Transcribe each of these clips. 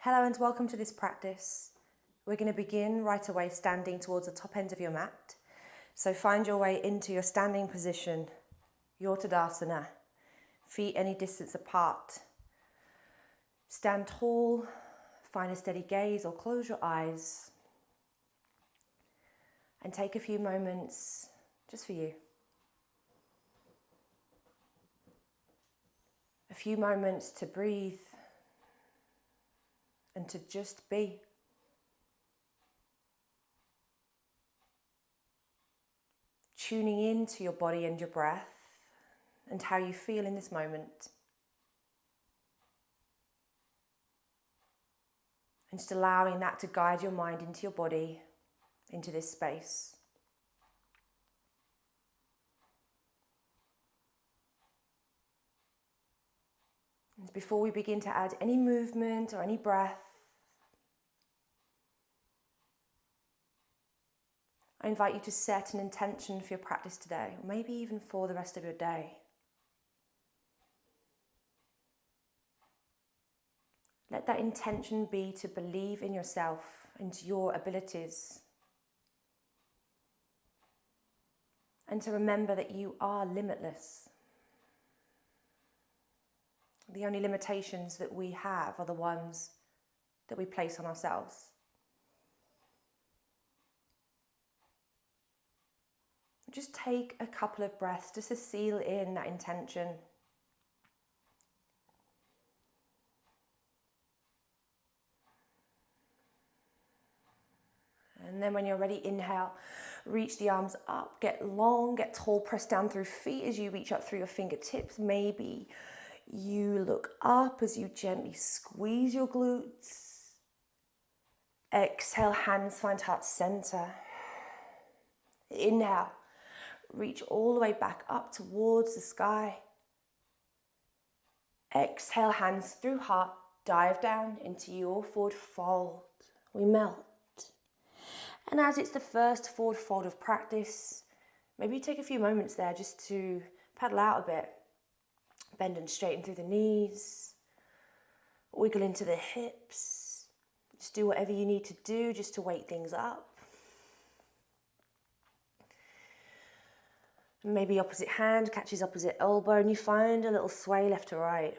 Hello and welcome to this practice. We're going to begin right away standing towards the top end of your mat. So find your way into your standing position, your Tadasana, feet any distance apart. Stand tall, find a steady gaze or close your eyes and take a few moments just for you. A few moments to breathe and to just be. Tuning into your body and your breath and how you feel in this moment. And just allowing that to guide your mind into your body, into this space. And before we begin to add any movement or any breath, I invite you to set an intention for your practice today, or maybe even for the rest of your day. Let that intention be to believe in yourself and your abilities. And to remember that you are limitless. The only limitations that we have are the ones that we place on ourselves. Just take a couple of breaths just to seal in that intention. And then when you're ready, inhale, reach the arms up, get long, get tall, press down through feet as you reach up through your fingertips. Maybe you look up as you gently squeeze your glutes. Exhale, hands find heart center. Inhale, reach all the way back up towards the sky. Exhale, hands through heart, dive down into your forward fold. We melt. And as it's the first forward fold of practice, maybe you take a few moments there just to paddle out a bit. Bend and straighten through the knees. Wiggle into the hips. Just do whatever you need to do just to wake things up. Maybe opposite hand catches opposite elbow and you find a little sway left to right.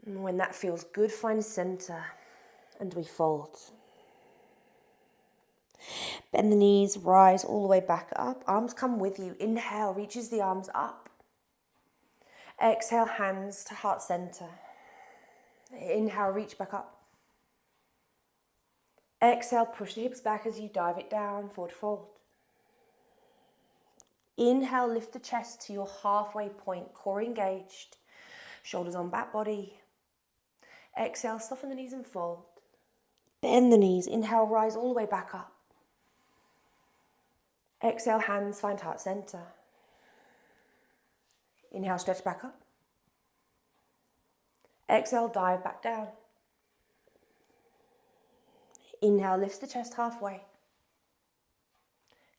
And when that feels good, find center and we fold. Bend the knees, rise all the way back up. Arms come with you. Inhale, reaches the arms up. Exhale, hands to heart center. Inhale, reach back up. Exhale, push the hips back as you dive it down, forward fold. Inhale, lift the chest to your halfway point, core engaged, shoulders on back body. Exhale, soften the knees and fold. Bend the knees, inhale, rise all the way back up. Exhale, hands find heart center. Inhale, stretch back up. Exhale, dive back down. Inhale, lifts the chest halfway.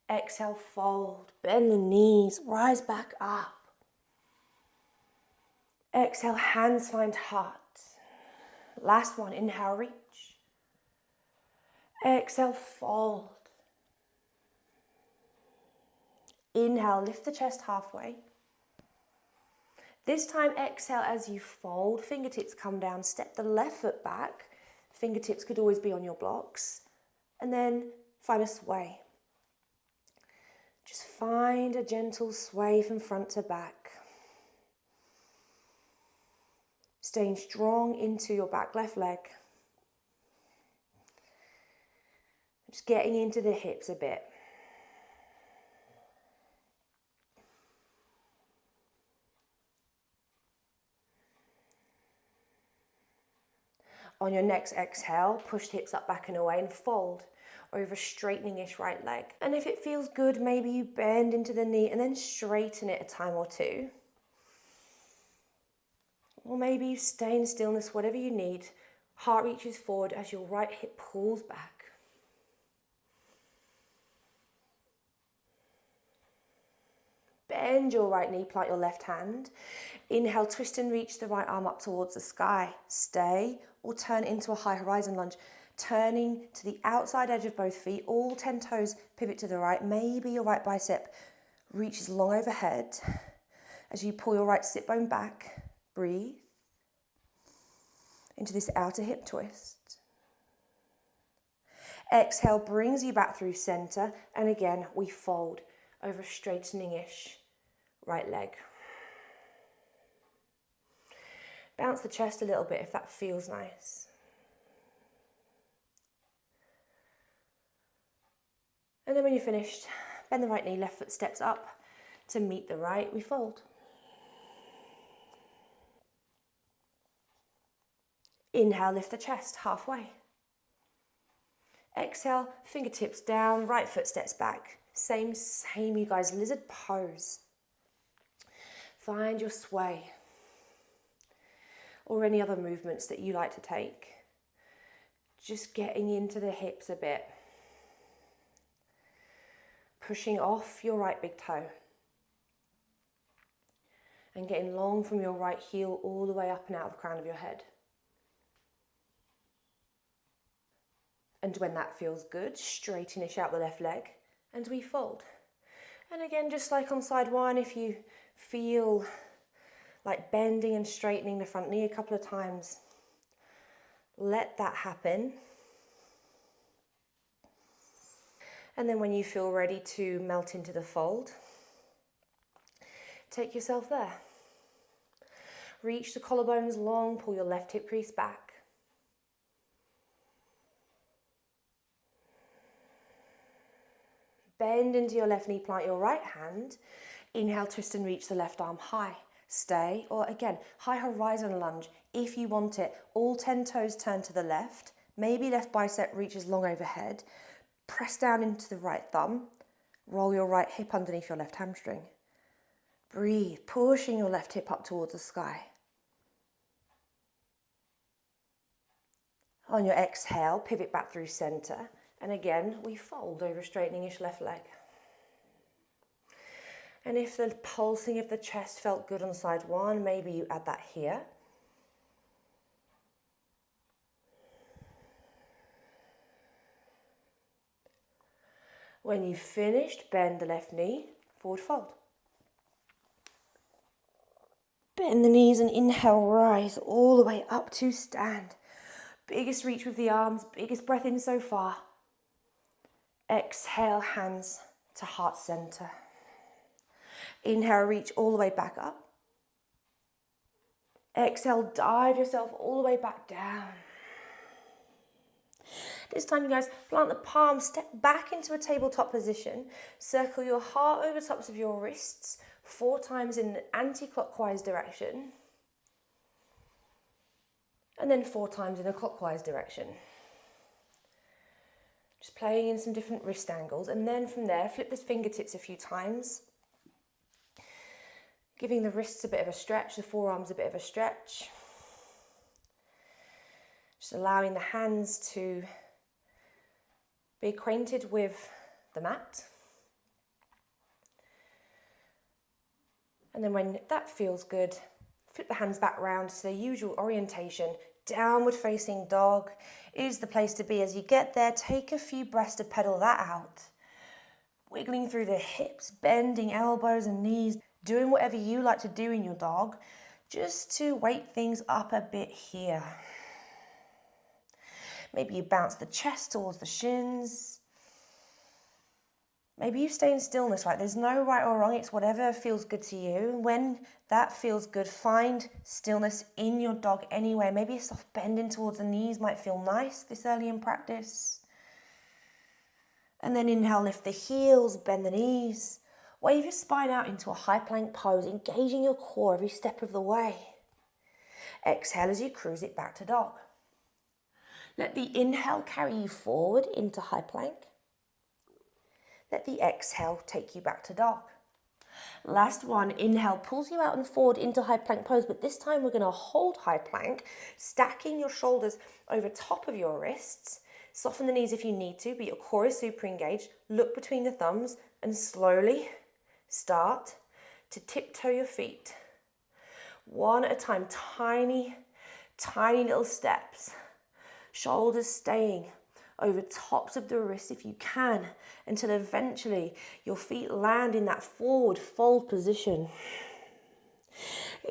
Exhale, fold, bend the knees, rise back up. Exhale, hands find heart. Last one, inhale, reach. Exhale, fold. Inhale, lift the chest halfway. This time, exhale as you fold, fingertips come down, step the left foot back. Fingertips could always be on your blocks. And then find a sway. Just find a gentle sway from front to back. Staying strong into your back left leg. Just getting into the hips a bit. On your next exhale, push the hips up, back and away and fold over straightening-ish right leg. And if it feels good, maybe you bend into the knee and then straighten it a time or two. Or maybe you stay in stillness, whatever you need. Heart reaches forward as your right hip pulls back. Bend your right knee, plant your left hand. Inhale, twist and reach the right arm up towards the sky. Stay or turn into a high horizon lunge. Turning to the outside edge of both feet, all 10 toes pivot to the right. Maybe your right bicep reaches long overhead. As you pull your right sit bone back, breathe into this outer hip twist. Exhale brings you back through center, and again we fold over straightening-ish right leg. Bounce the chest a little bit if that feels nice. And then when you're finished, bend the right knee, left foot steps up to meet the right, we fold. Inhale, lift the chest halfway. Exhale, fingertips down, right foot steps back. Same, you guys, lizard pose. Find your sway or any other movements that you like to take. Just getting into the hips a bit. Pushing off your right big toe. And getting long from your right heel all the way up and out of the crown of your head. And when that feels good, straighten-ish out the left leg and we fold. And again, just like on side one, if you feel like bending and straightening the front knee a couple of times, let that happen. And then when you feel ready to melt into the fold, take yourself there. Reach the collarbones long, pull your left hip crease back. Bend into your left knee, plant your right hand. Inhale, twist and reach the left arm high. Stay, or again, high horizon lunge if you want it. All 10 toes turn to the left. Maybe left bicep reaches long overhead. Press down into the right thumb. Roll your right hip underneath your left hamstring. Breathe, pushing your left hip up towards the sky. On your exhale, pivot back through center. And again, we fold over straightening-ish left leg. And if the pulsing of the chest felt good on side one, maybe you add that here. When you've finished, bend the left knee, forward fold. Bend the knees and inhale, rise all the way up to stand. Biggest reach with the arms, biggest breath in so far. Exhale, hands to heart center. Inhale, reach all the way back up. Exhale, dive yourself all the way back down. This time, you guys, plant the palms, step back into a tabletop position. Circle your heart over tops of your wrists 4 times in an anti-clockwise direction. And then 4 times in a clockwise direction. Just playing in some different wrist angles. And then from there, flip the fingertips a few times. Giving the wrists a bit of a stretch, the forearms a bit of a stretch. Just allowing the hands to be acquainted with the mat. And then when that feels good, flip the hands back round to their usual orientation. Downward facing dog is the place to be. As you get there, take a few breaths to pedal that out. Wiggling through the hips, bending elbows and knees, doing whatever you like to do in your dog, just to wake things up a bit here. Maybe you bounce the chest towards the shins. Maybe you stay in stillness, right? There's no right or wrong, it's whatever feels good to you. When that feels good, find stillness in your dog anyway. Maybe a soft bending towards the knees might feel nice this early in practice. And then inhale, lift the heels, bend the knees. Wave your spine out into a high plank pose, engaging your core every step of the way. Exhale as you cruise it back to dog. Let the inhale carry you forward into high plank. Let the exhale take you back to dog. Last one, inhale pulls you out and forward into high plank pose, but this time we're going to hold high plank, stacking your shoulders over top of your wrists. Soften the knees if you need to, but your core is super engaged. Look between the thumbs and slowly start to tiptoe your feet. One at a time, tiny, tiny little steps. Shoulders staying over tops of the wrists if you can, until eventually your feet land in that forward fold position.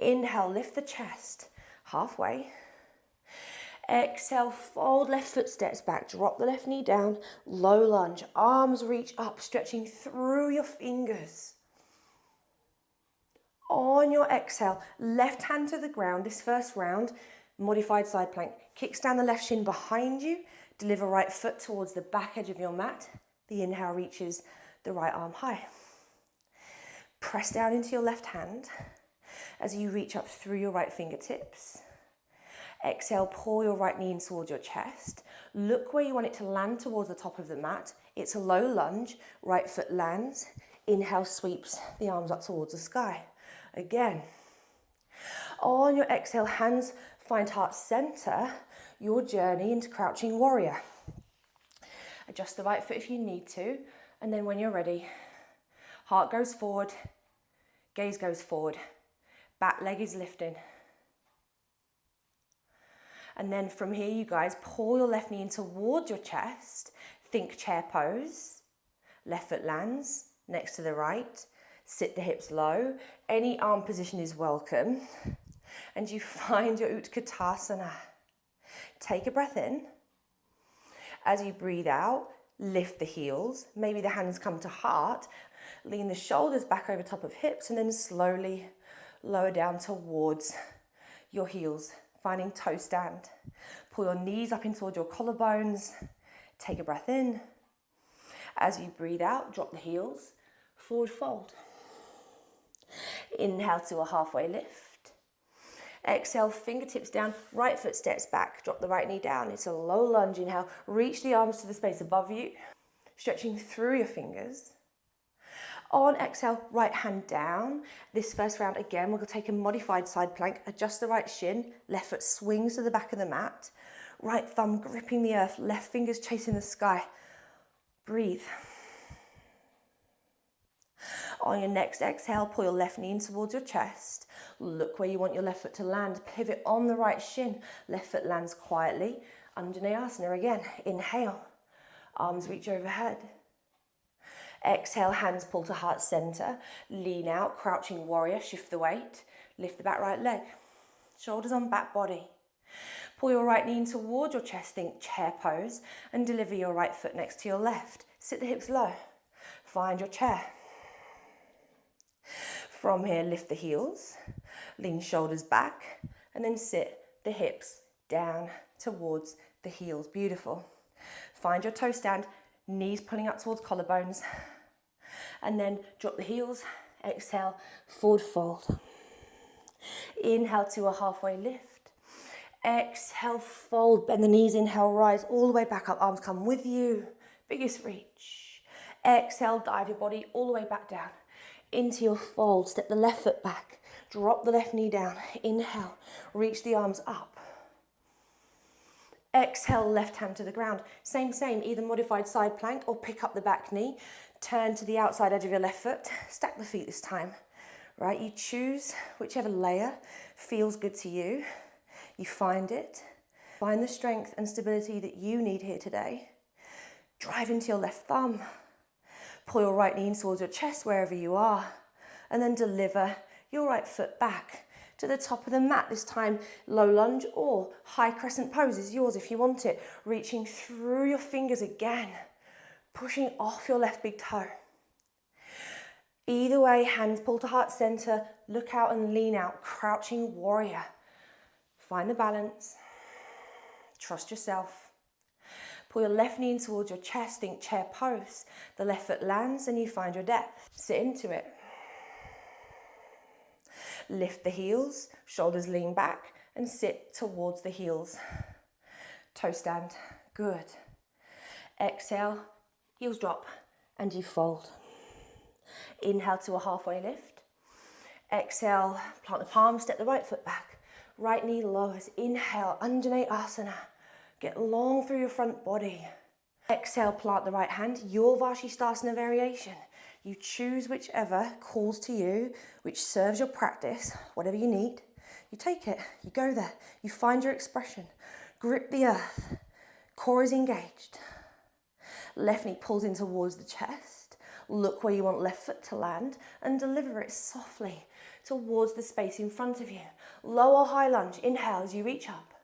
Inhale, lift the chest halfway. Exhale, fold left foot, steps back, drop the left knee down, low lunge, arms reach up, stretching through your fingers. On your exhale, left hand to the ground, this first round, modified side plank. Kicks down the left shin behind you, deliver right foot towards the back edge of your mat. The inhale reaches the right arm high. Press down into your left hand as you reach up through your right fingertips. Exhale, pull your right knee in towards your chest. Look where you want it to land towards the top of the mat. It's a low lunge, right foot lands. Inhale, sweeps the arms up towards the sky. Again. On your exhale, hands find heart center, your journey into crouching warrior. Adjust the right foot if you need to, and then when you're ready, heart goes forward, gaze goes forward, back leg is lifting. And then from here, you guys, pull your left knee in towards your chest, think chair pose, left foot lands next to the right, sit the hips low, any arm position is welcome, and you find your Utkatasana. Take a breath in. As you breathe out, lift the heels, maybe the hands come to heart, lean the shoulders back over top of hips, and then slowly lower down towards your heels, finding toe stand. Pull your knees up in towards your collarbones, take a breath in. As you breathe out, drop the heels, forward fold. Inhale to a halfway lift. Exhale, fingertips down, right foot steps back, drop the right knee down. It's a low lunge. Inhale, reach the arms to the space above you, stretching through your fingers. On exhale, right hand down. This first round, again, we're going to take a modified side plank, adjust the right shin, left foot swings to the back of the mat, right thumb gripping the earth, left fingers chasing the sky. Breathe. On your next exhale, pull your left knee in towards your chest. Look where you want your left foot to land. Pivot on the right shin. Left foot lands quietly. Anjaneyasana again. Inhale. Arms reach overhead. Exhale, hands pull to heart center. Lean out, crouching warrior. Shift the weight. Lift the back right leg. Shoulders on back body. Pull your right knee in towards your chest. Think chair pose. And deliver your right foot next to your left. Sit the hips low. Find your chair. From here, lift the heels, lean shoulders back, and then sit the hips down towards the heels. Beautiful. Find your toe stand, knees pulling up towards collarbones, and then drop the heels. Exhale, forward fold. Inhale to a halfway lift. Exhale, fold, bend the knees. Inhale, rise all the way back up. Arms come with you. Biggest reach. Exhale, dive your body all the way back down. Into your fold, step the left foot back, drop the left knee down, inhale, reach the arms up. Exhale, left hand to the ground. Same, either modified side plank or pick up the back knee, turn to the outside edge of your left foot, stack the feet this time, right? You choose whichever layer feels good to you, you find it, find the strength and stability that you need here today. Drive into your left thumb. Pull your right knee in towards your chest wherever you are, and then deliver your right foot back to the top of the mat. This time, low lunge or high crescent pose is yours if you want it. Reaching through your fingers again, pushing off your left big toe. Either way, hands pull to heart center, look out and lean out, crouching warrior. Find the balance, trust yourself. Pull your left knee in towards your chest, think chair pose. The left foot lands and you find your depth. Sit into it. Lift the heels, shoulders lean back and sit towards the heels. Toe stand, good. Exhale, heels drop and you fold. Inhale to a halfway lift. Exhale, plant the palms, step the right foot back. Right knee lowers, inhale, Anjaneyasana. Get long through your front body. Exhale, plant the right hand, your Vashisthasana variation. You choose whichever calls to you, which serves your practice, whatever you need. You take it, you go there, you find your expression. Grip the earth, core is engaged. Left knee pulls in towards the chest. Look where you want left foot to land and deliver it softly towards the space in front of you. Lower high lunge, inhale as you reach up.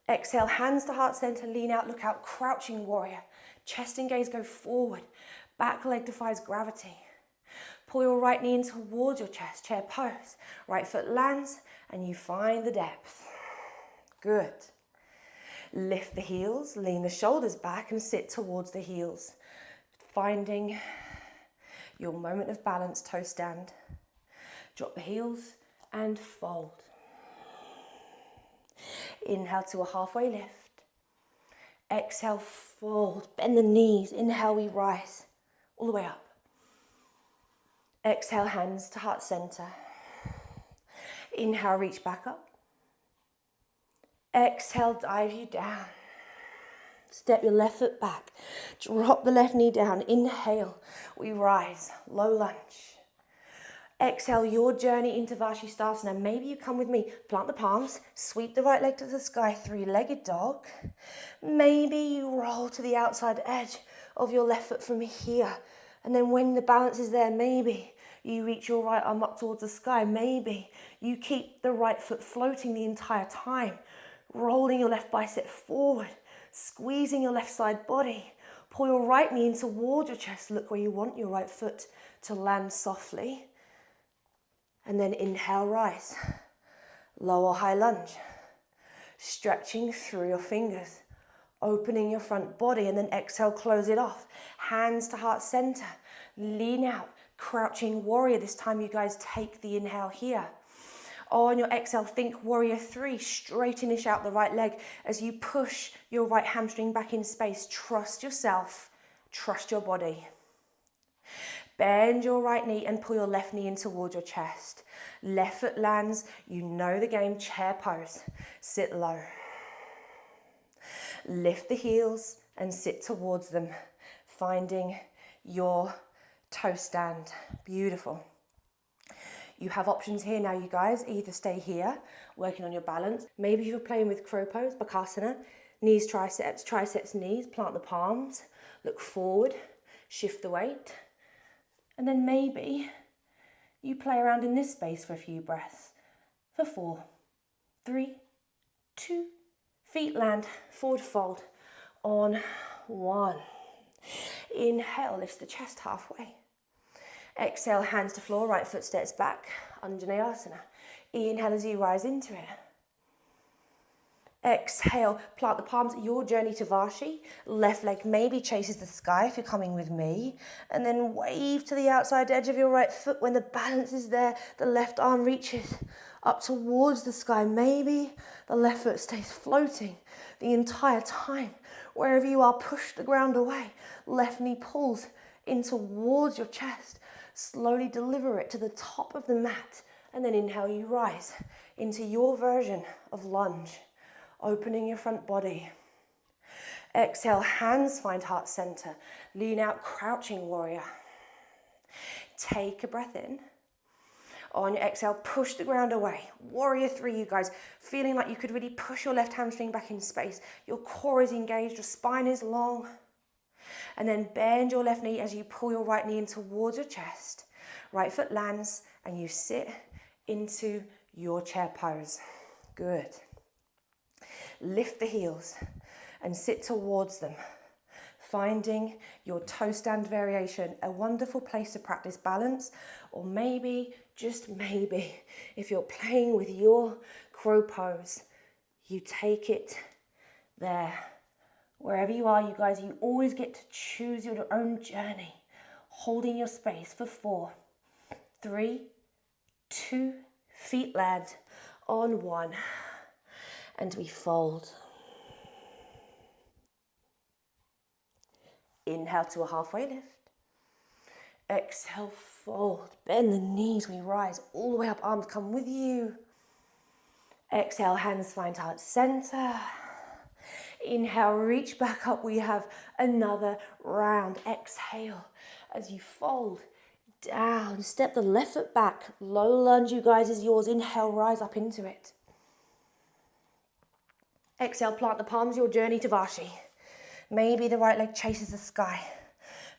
Exhale, hands to heart center, lean out, look out, crouching warrior. Chest and gaze go forward, back leg defies gravity. Pull your right knee in towards your chest, chair pose. Right foot lands and you find the depth. Good. Lift the heels, lean the shoulders back and sit towards the heels. Finding your moment of balance, toe stand. Drop the heels and fold. Inhale to a halfway lift. Exhale, fold. Bend the knees. Inhale, we rise. All the way up. Exhale, hands to heart center. Inhale, reach back up. Exhale, dive you down. Step your left foot back. Drop the left knee down. Inhale, we rise. Low lunge. Exhale your journey into Vinyasa. Maybe you come with me, plant the palms, sweep the right leg to the sky, three-legged dog. Maybe you roll to the outside edge of your left foot from here. And then when the balance is there, maybe you reach your right arm up towards the sky. Maybe you keep the right foot floating the entire time, rolling your left bicep forward, squeezing your left side body. Pull your right knee in towards your chest. Look where you want your right foot to land softly. And then inhale, rise. Lower high lunge. Stretching through your fingers. Opening your front body and then exhale, close it off. Hands to heart center. Lean out. Crouching warrior. This time you guys take the inhale here. On your exhale, think warrior three. Straighten-ish out the right leg as you push your right hamstring back in space. Trust yourself. Trust your body. Bend your right knee and pull your left knee in towards your chest. Left foot lands, you know the game, chair pose. Sit low. Lift the heels and sit towards them, finding your toe stand. Beautiful. You have options here now, you guys. Either stay here, working on your balance. Maybe if you're playing with crow pose, Bakasana, knees, triceps, knees, plant the palms, look forward, shift the weight. And then maybe you play around in this space for a few breaths. For 4, 3, 2, feet land, forward fold on 1. Inhale, lifts the chest halfway. Exhale, hands to floor, right foot steps back, Anjaneyasana. Inhale as you rise into it. Exhale, plant the palms, your journey to Vashi. Left leg maybe chases the sky if you're coming with me. And then wave to the outside edge of your right foot. When the balance is there, the left arm reaches up towards the sky. Maybe the left foot stays floating the entire time. Wherever you are, push the ground away. Left knee pulls in towards your chest. Slowly deliver it to the top of the mat. And then inhale, you rise into your version of lunge. Opening your front body. Exhale, hands find heart center. Lean out, crouching warrior. Take a breath in. On your exhale, push the ground away. Warrior three, you guys. Feeling like you could really push your left hamstring back in space. Your core is engaged, your spine is long. And then bend your left knee as you pull your right knee in towards your chest. Right foot lands and you sit into your chair pose. Good. Lift the heels and sit towards them, finding your toe stand variation, a wonderful place to practice balance, or maybe, just maybe, if you're playing with your crow pose, you take it there. Wherever you are, you guys, you always get to choose your own journey, holding your space for 4, 3, 2, feet land on 1. And we fold. Inhale to a halfway lift. Exhale, fold. Bend the knees, we rise all the way up, arms come with you. Exhale, hands find heart center. Inhale, reach back up. We have another round. Exhale as you fold down. Step the left foot back. Low lunge, you guys, is yours. Inhale, rise up into it. Exhale, plant the palms, your journey to Vashi. Maybe the right leg chases the sky.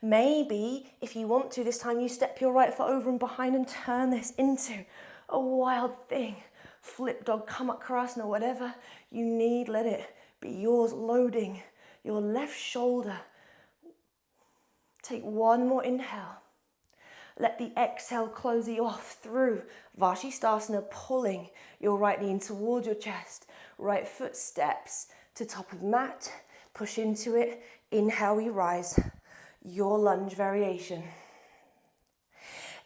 Maybe, if you want to, this time you step your right foot over and behind and turn this into a wild thing. Flip dog, Kamakasana, whatever you need, let it be yours. Loading your left shoulder. Take one more inhale. Let the exhale close you off through Vashisthasana, pulling your right knee in towards your chest. Right foot steps to top of mat. Push into it. Inhale, we rise. Your lunge variation.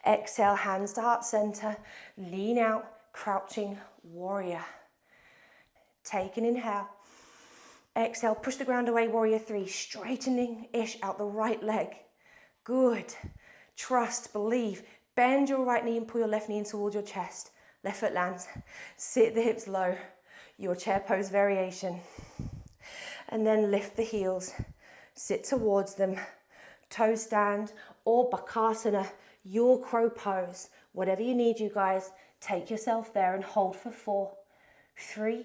Exhale, hands to heart center. Lean out, crouching warrior. Take an inhale. Exhale, push the ground away, warrior three. Straightening-ish out the right leg. Good. Trust, believe. Bend your right knee and pull your left knee in towards your chest. Left foot lands. Sit the hips low. Your chair pose variation. And then lift the heels. Sit towards them. Toe stand or Bakasana, your crow pose. Whatever you need, you guys, take yourself there and hold for 4, 3,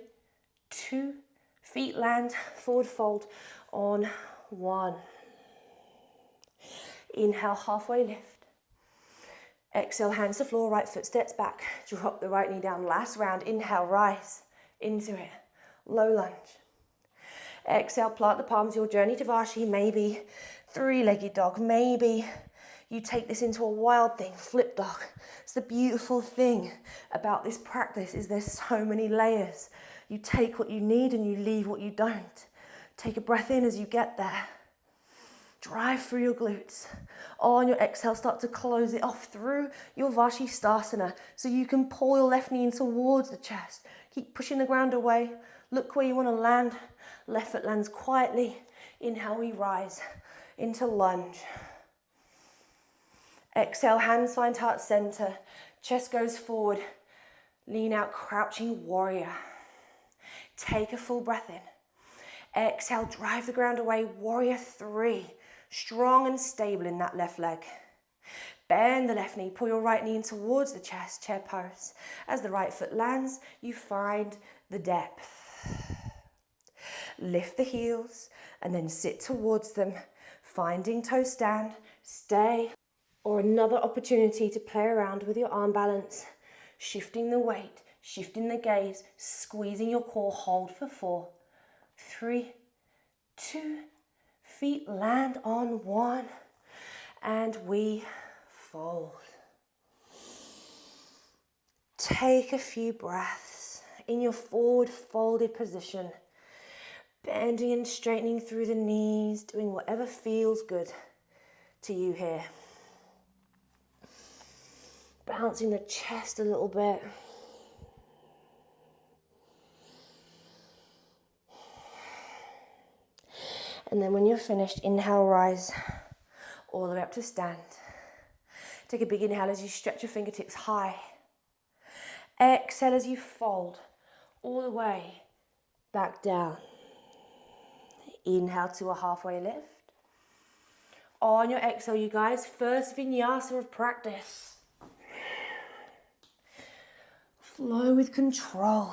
2, feet land, forward fold on 1. Inhale, halfway lift. Exhale, hands to floor, right foot steps back. Drop the right knee down. Last round, inhale, rise into it. Low lunge. Exhale, plant the palms, your journey to Vashi. Maybe three-legged dog. Maybe you take this into a wild thing, flip dog. It's the beautiful thing about this practice is there's so many layers. You take what you need and you leave what you don't. Take a breath in as you get there. Drive through your glutes. On your exhale, start to close it off through your Vashisthasana so you can pull your left knee in towards the chest. Keep pushing the ground away. Look where you want to land. Left foot lands quietly. Inhale, we rise into lunge. Exhale, hands find heart center. Chest goes forward. Lean out, crouching warrior. Take a full breath in. Exhale, drive the ground away. Warrior three. Strong and stable in that left leg. Bend the left knee, pull your right knee in towards the chest, chair pose. As the right foot lands, you find the depth. Lift the heels and then sit towards them, finding toe stand, stay, or another opportunity to play around with your arm balance, shifting the weight, shifting the gaze, squeezing your core, hold for 4, 3, 2, feet land on 1, and we fold. Take a few breaths in your forward folded position, bending and straightening through the knees, doing whatever feels good to you here. Bouncing the chest a little bit. And then when you're finished, inhale, rise all the way up to stand. Take a big inhale as you stretch your fingertips high. Exhale as you fold all the way back down. Inhale to a halfway lift. On your exhale, you guys, first vinyasa of practice. Flow with control.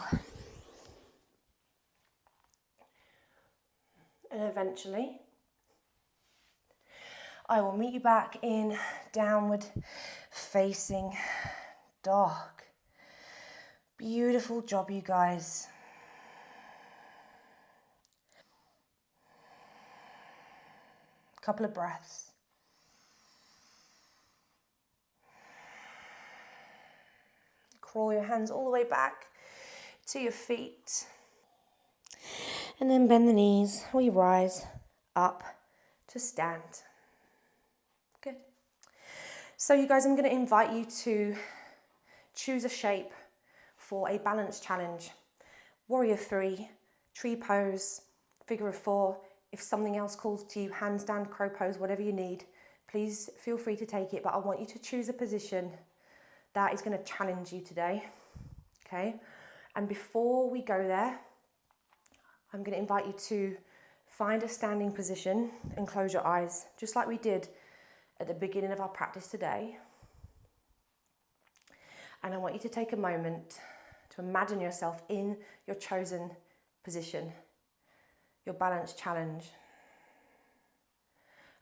And eventually, I will meet you back in downward facing dog. Beautiful job, you guys. Couple of breaths. Crawl your hands all the way back to your feet. And then bend the knees. We rise up to stand. Good. So you guys, I'm going to invite you to choose a shape for a balance challenge. Warrior 3, tree pose, figure of 4. If something else calls to you, handstand, crow pose, whatever you need, please feel free to take it. But I want you to choose a position that is going to challenge you today. Okay? And before we go there, I'm going to invite you to find a standing position and close your eyes, just like we did at the beginning of our practice today. And I want you to take a moment to imagine yourself in your chosen position, your balance challenge.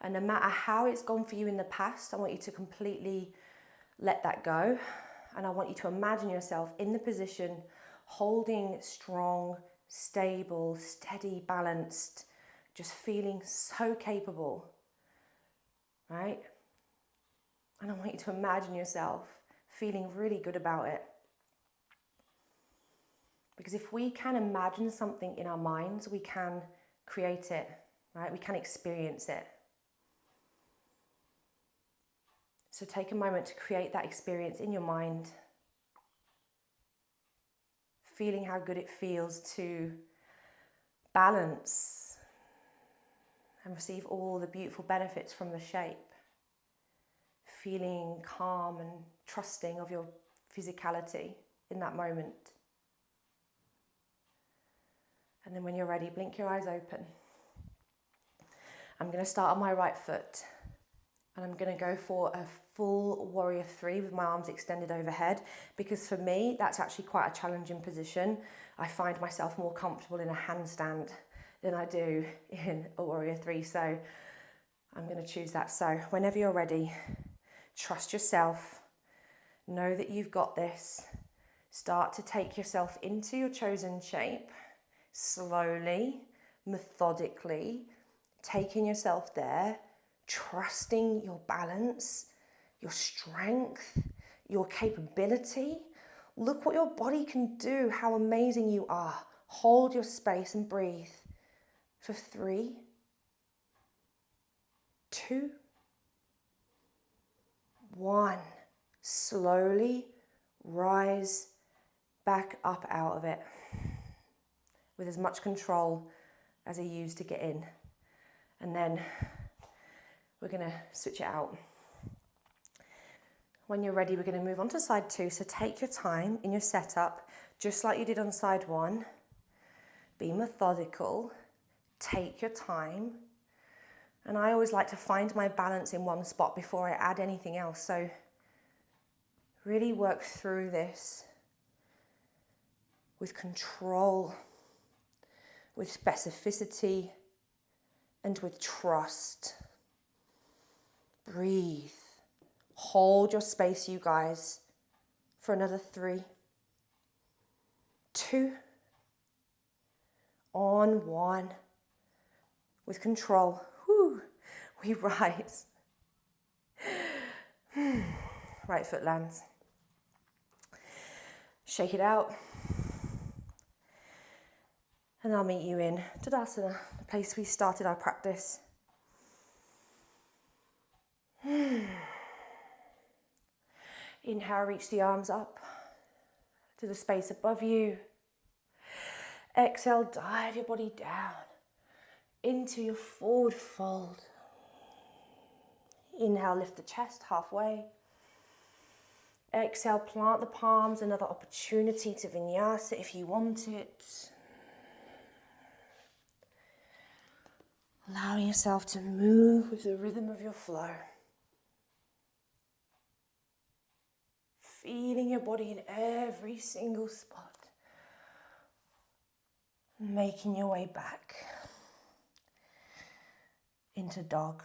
And no matter how it's gone for you in the past, I want you to completely let that go. And I want you to imagine yourself in the position, holding strong, stable, steady, balanced, just feeling so capable, right? And I want you to imagine yourself feeling really good about it. Because if we can imagine something in our minds, we can create it, right? We can experience it. So take a moment to create that experience in your mind, feeling how good it feels to balance and receive all the beautiful benefits from the shape. Feeling calm and trusting of your physicality in that moment. And then when you're ready, blink your eyes open. I'm going to start on my right foot. And I'm going to go for a full warrior 3 with my arms extended overhead, because for me, that's actually quite a challenging position. I find myself more comfortable in a handstand than I do in a warrior 3. So I'm going to choose that. So whenever you're ready, trust yourself. Know that you've got this. Start to take yourself into your chosen shape, slowly, methodically, taking yourself there, trusting your balance, your strength, your capability. Look what your body can do, how amazing you are. Hold your space and breathe for 3, 2, 1. Slowly rise back up out of it with as much control as I use to get in. And then we're going to switch it out. When you're ready, we're going to move on to side 2. So take your time in your setup, just like you did on side 1. Be methodical. Take your time. And I always like to find my balance in one spot before I add anything else. So really work through this with control, with specificity, and with trust. Breathe. Hold your space, you guys, for another 3, 2, on 1. With control, we rise. Right foot lands. Shake it out. And I'll meet you in Tadasana, the place we started our practice. Inhale, reach the arms up to the space above you. Exhale, dive your body down into your forward fold. Inhale, lift the chest halfway. Exhale, plant the palms, another opportunity to Vinyasa if you want it. Allowing yourself to move with the rhythm of your flow. Feeling your body in every single spot. Making your way back into dog.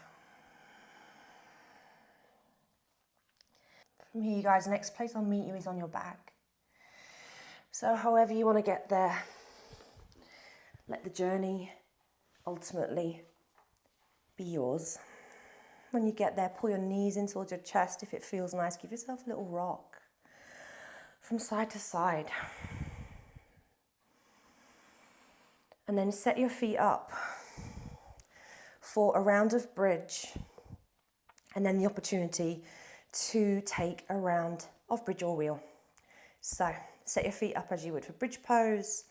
From here, you guys, next place I'll meet you is on your back. So however you want to get there, let the journey ultimately be yours. When you get there, pull your knees in towards your chest. If it feels nice, give yourself a little rock from side to side. And then set your feet up for a round of bridge. And then the opportunity to take a round of bridge or wheel. So set your feet up as you would for bridge pose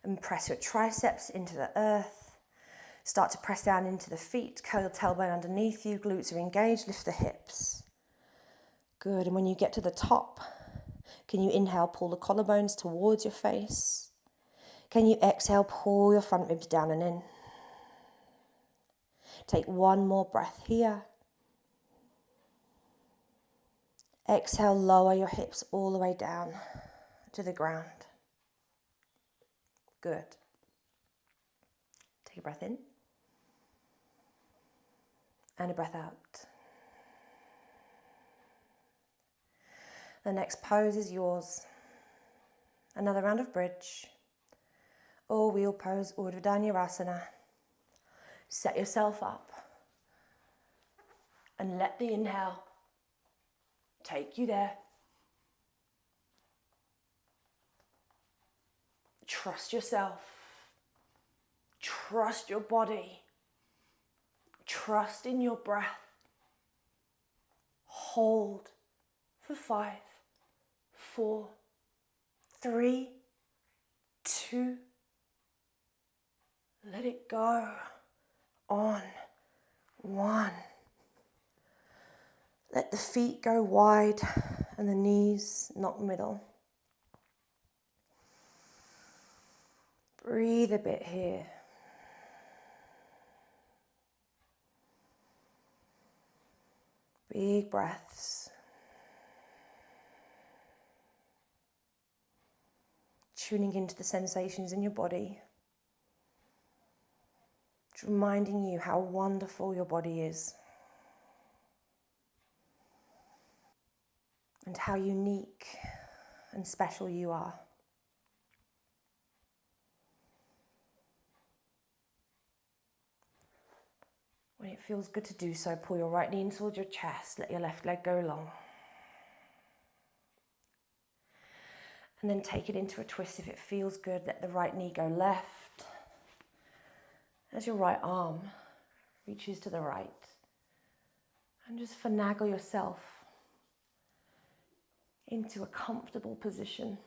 and press your triceps into the earth. Start to press down into the feet, curl your tailbone underneath you, glutes are engaged, lift the hips. Good, and when you get to the top, can you inhale, pull the collarbones towards your face? Can you exhale, pull your front ribs down and in? Take one more breath here. Exhale, lower your hips all the way down to the ground. Good. Take a breath in and a breath out. The next pose is yours. Another round of bridge or wheel pose, Urdhva Dhanurasana. Set yourself up and let the inhale take you there. Trust yourself. Trust your body. Trust in your breath. Hold for 5, 4, 3, 2. Let it go. On. 1. Let the feet go wide and the knees not middle. Breathe a bit here. Big breaths. Tuning into the sensations in your body. Reminding you how wonderful your body is. And how unique and special you are. When it feels good to do so, pull your right knee in towards your chest, let your left leg go long. And then take it into a twist if it feels good, let the right knee go left. As your right arm reaches to the right. And just finagle yourself into a comfortable position.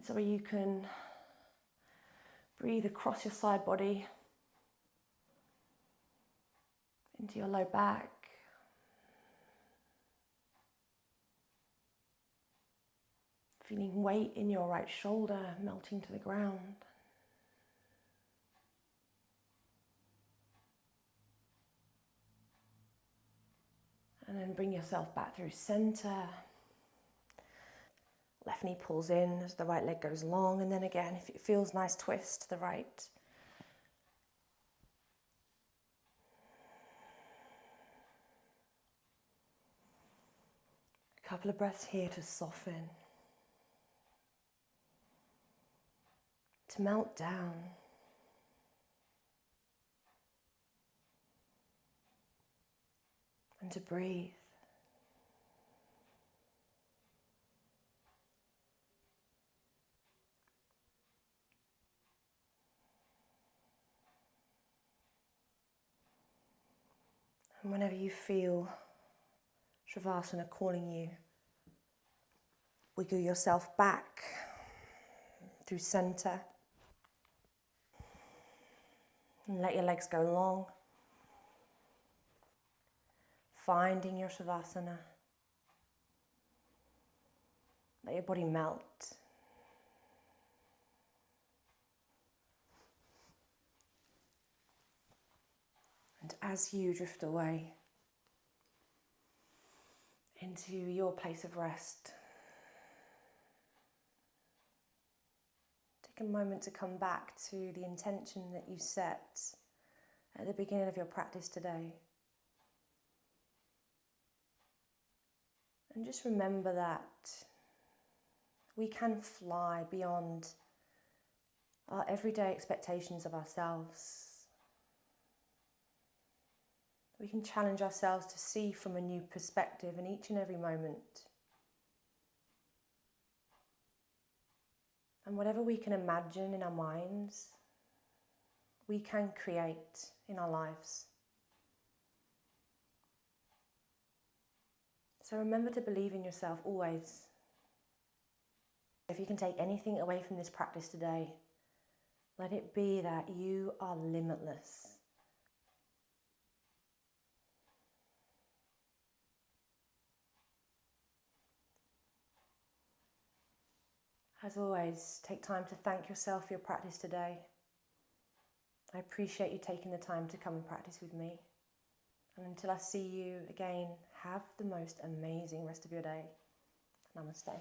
So you can breathe across your side body into your low back. Feeling weight in your right shoulder melting to the ground. And then bring yourself back through center. Left knee pulls in as the right leg goes long, and then again, if it feels nice, twist to the right. A couple of breaths here to soften, to melt down. And to breathe. And whenever you feel Savasana calling you, wiggle yourself back through center. And let your legs go long. Finding your Savasana. Let your body melt. And as you drift away into your place of rest, take a moment to come back to the intention that you set at the beginning of your practice today. And just remember that we can fly beyond our everyday expectations of ourselves. We can challenge ourselves to see from a new perspective in each and every moment. And whatever we can imagine in our minds, we can create in our lives. So remember to believe in yourself always. If you can take anything away from this practice today, let it be that you are limitless. As always, take time to thank yourself for your practice today. I appreciate you taking the time to come and practice with me. And until I see you again, have the most amazing rest of your day. Namaste.